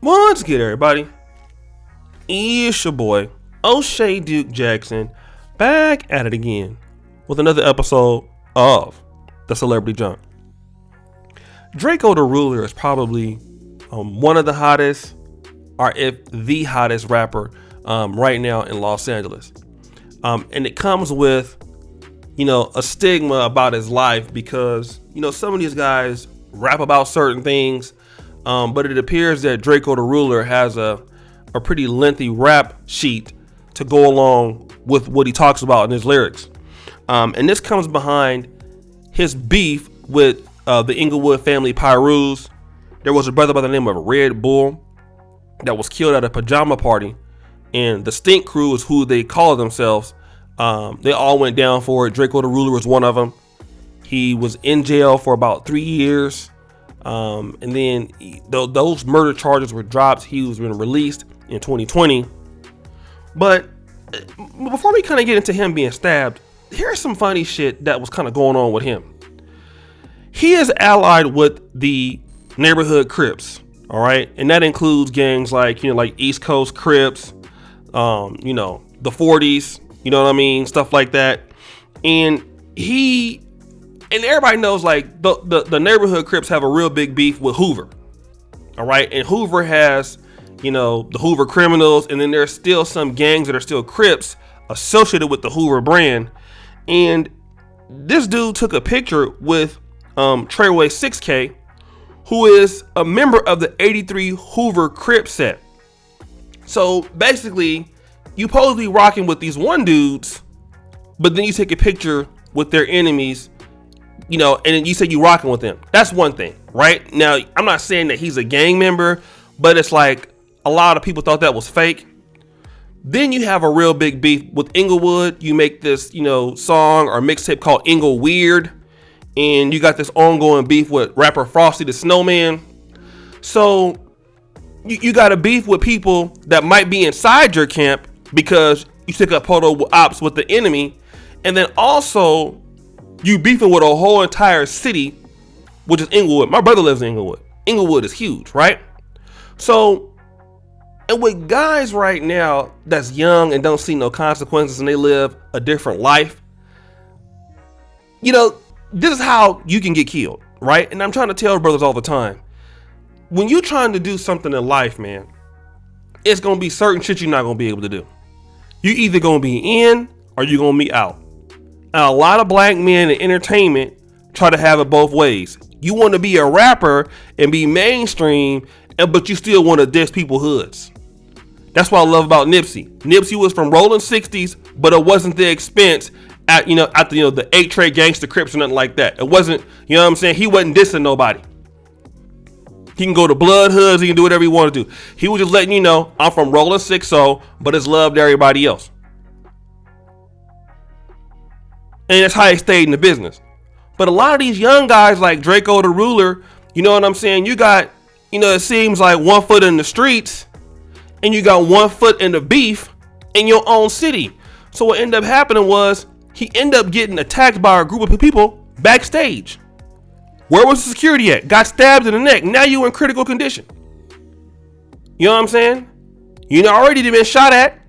What's good, everybody? It's your boy, O'Shea Duke Jackson, back at it again with another episode of The Celebrity Junk. Drakeo the Ruler is probably one of the hottest, or if the hottest rapper right now in Los Angeles. And it comes with, a stigma about his life because, some of these guys rap about certain things, but it appears that Drakeo the Ruler has a pretty lengthy rap sheet to go along with what he talks about in his lyrics. And this comes behind his beef with the Inglewood family Pyrus. There was a brother by the name of Red Bull that was killed at a pajama party, and the Stink Crew is who they call themselves. They all went down for it. Drakeo the Ruler was one of them. He was in jail for about 3 years. And then those murder charges were dropped. He was been released in 2020. But before we kind of get into him being stabbed, here's some funny shit that was kind of going on with him. He is allied with the neighborhood Crips, all right, and that includes gangs like East Coast Crips, the 40s, you know what I mean, stuff like that. And everybody knows like the neighborhood Crips have a real big beef with Hoover, all right, and Hoover has the Hoover Criminals, and then there's still some gangs that are still Crips associated with the Hoover brand. And this dude took a picture with Treyway 6K, who is a member of the 83 Hoover Crip set. So basically, you supposedly rocking with these one dudes, but then you take a picture with their enemies, and then you say you rocking with them. That's one thing, right? Now, I'm not saying that he's a gang member, but it's like a lot of people thought that was fake. Then you have a real big beef with Inglewood. You make this, song or mixtape called Ingle Weird, and you got this ongoing beef with rapper Frosty the Snowman. So you got a beef with people that might be inside your camp because you took up photo ops with the enemy, and then also you beefing with a whole entire city, which is Inglewood. My brother lives in Inglewood. Inglewood is huge, right? So, and with guys right now that's young and don't see no consequences and they live a different life, this is how you can get killed, right? And I'm trying to tell brothers all the time, when you're trying to do something in life, man, it's going to be certain shit you're not going to be able to do. You either going to be in or you're going to be out. And a lot of black men in entertainment try to have it both ways. You want to be a rapper and be mainstream, but you still want to diss people's hoods. That's what I love about Nipsey. Nipsey was from rolling 60s, but it wasn't the expense at the 8-tray gangster Crips or nothing like that. It wasn't, what I'm saying? He wasn't dissing nobody. He can go to blood hoods, he can do whatever he want to do. He was just letting you know, I'm from rolling 60, but it's love to everybody else. And that's how he stayed in the business. But a lot of these young guys like Drakeo the Ruler, you know what I'm saying? You got, it seems like 1 foot in the streets, and you got 1 foot in the beef in your own city. So what ended up happening was he ended up getting attacked by a group of people backstage. Where was the security at? Got stabbed in the neck. Now you in critical condition. You know what I'm saying? Already been shot at.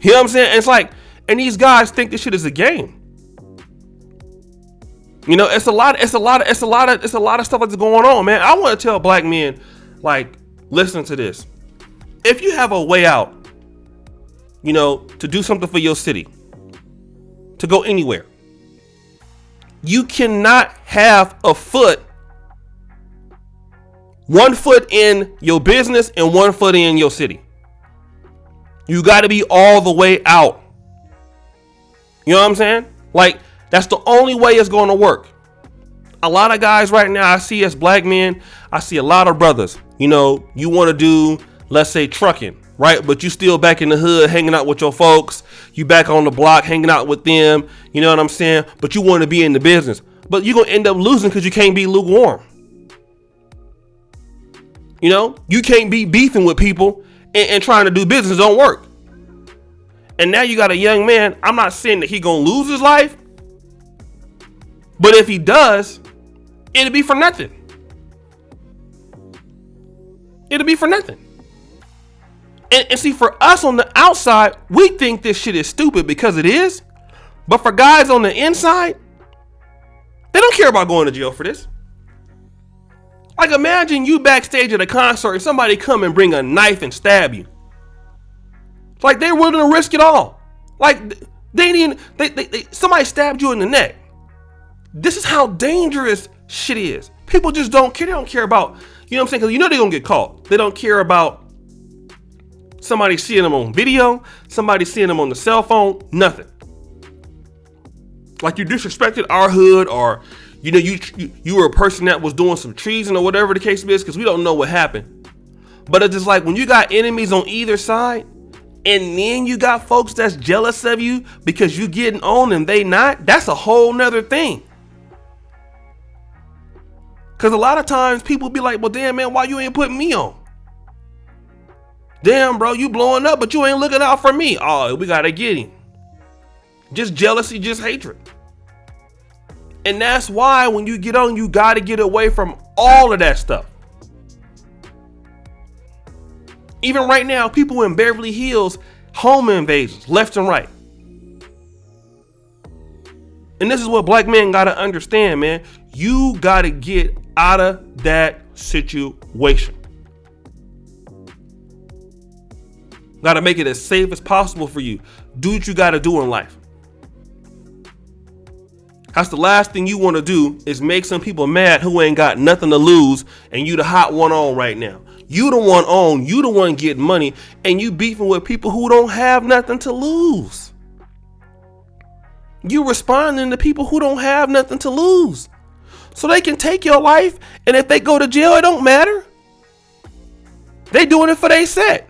You know what I'm saying? And it's like, and these guys think this shit is a game. It's a lot of stuff that's going on, man. I want to tell black men, like, listen to this. If you have a way out, to do something for your city, to go anywhere, you cannot have 1 foot in your business and 1 foot in your city. You got to be all the way out. You know what I'm saying? Like, that's the only way it's going to work. A lot of guys right now I see as black men, I see a lot of brothers, you want to do, let's say, trucking, right? But you still back in the hood hanging out with your folks. You back on the block hanging out with them. You know what I'm saying? But you want to be in the business. But you're going to end up losing because you can't be lukewarm. You can't be beefing with people and trying to do business. Don't work. And now you got a young man. I'm not saying that he going to lose his life. But if he does, it'll be for nothing. It'll be for nothing. And see, for us on the outside, we think this shit is stupid because it is. But for guys on the inside, they don't care about going to jail for this. Like, imagine you backstage at a concert and somebody come and bring a knife and stab you. Like, they're willing to risk it all. Like, somebody stabbed you in the neck. This is how dangerous shit is. People just don't care. They don't care about, you know what I'm saying? Because you know they're going to get caught. They don't care about somebody seeing them on video, somebody seeing them on the cell phone, nothing. Like, you disrespected our hood, or you know, you were a person that was doing some treason or whatever the case is, because we don't know what happened. But it's just like when you got enemies on either side, and then you got folks that's jealous of you because you getting on and they not, that's a whole nother thing. Because a lot of times people be like, well, damn, man, why you ain't putting me on? Damn, bro, you blowing up, but you ain't looking out for me. Oh, we got to get him. Just jealousy, just hatred. And that's why when you get on, you got to get away from all of that stuff. Even right now, people in Beverly Hills, home invasions, left and right. And this is what black men got to understand, man. You got to get out of that situation. Got to make it as safe as possible for you. Do what you got to do in life. That's the last thing you want to do, is make some people mad who ain't got nothing to lose, and you the hot one on right now. You the one on, you the one getting money, and you beefing with people who don't have nothing to lose. You responding to people who don't have nothing to lose. So they can take your life, and if they go to jail, it don't matter. They doing it for their set.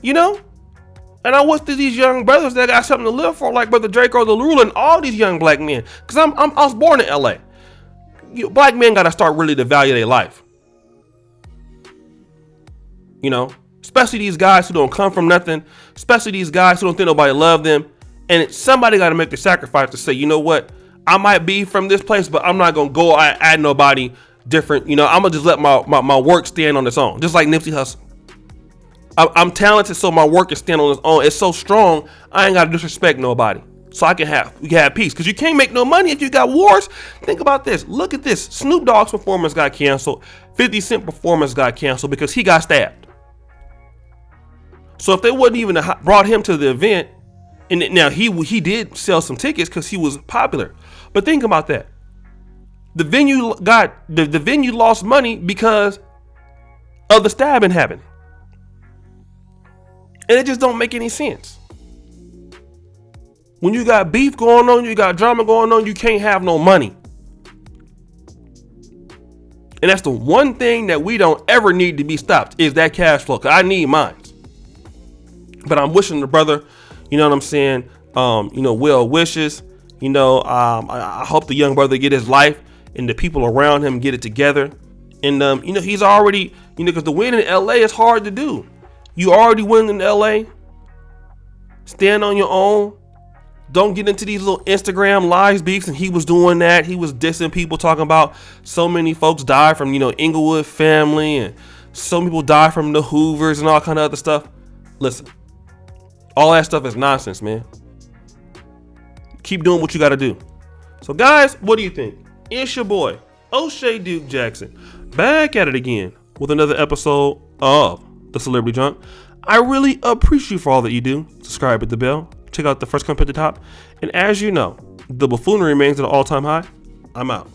You know? And I wish to these young brothers that got something to live for, like Brother Drakeo the Ruler and all these young black men. Because I was born in LA. Black men got to start really to value their life. You know? Especially these guys who don't come from nothing. Especially these guys who don't think nobody love them. And somebody got to make the sacrifice to say, you know what? I might be from this place, but I'm not going to go add nobody different. You know, I'm going to just let my work stand on its own. Just like Nipsey Hussle. I'm talented, so my work can stand on its own. It's so strong, I ain't got to disrespect nobody. So we can have peace. Because you can't make no money if you got wars. Think about this. Look at this. Snoop Dogg's performance got canceled. 50 Cent performance got canceled because he got stabbed. So if they wouldn't even brought him to the event, and now he did sell some tickets because he was popular. But think about that. The venue the venue lost money because of the stabbing happening. And it just don't make any sense. When you got beef going on, you got drama going on, you can't have no money. And that's the one thing that we don't ever need to be stopped, is that cash flow. Cause I need mine. But I'm wishing the brother, you know what I'm saying? Well wishes. I hope the young brother get his life and the people around him get it together. And, he's already, because the win in LA is hard to do. You already win in LA. Stand on your own. Don't get into these little Instagram lies beefs. And he was doing that. He was dissing people, talking about so many folks died from, Inglewood family, and so many people died from the Hoovers and all kind of other stuff. Listen, all that stuff is nonsense, man. Keep doing what you got to do. So guys, what do you think? It's your boy, O'Shea Duke Jackson, back at it again with another episode of The Celebrity Junk. I really appreciate you for all that you do. Subscribe, hit the bell, check out the first comment at the top. And as you know, the buffoonery remains at an all-time high. I'm out.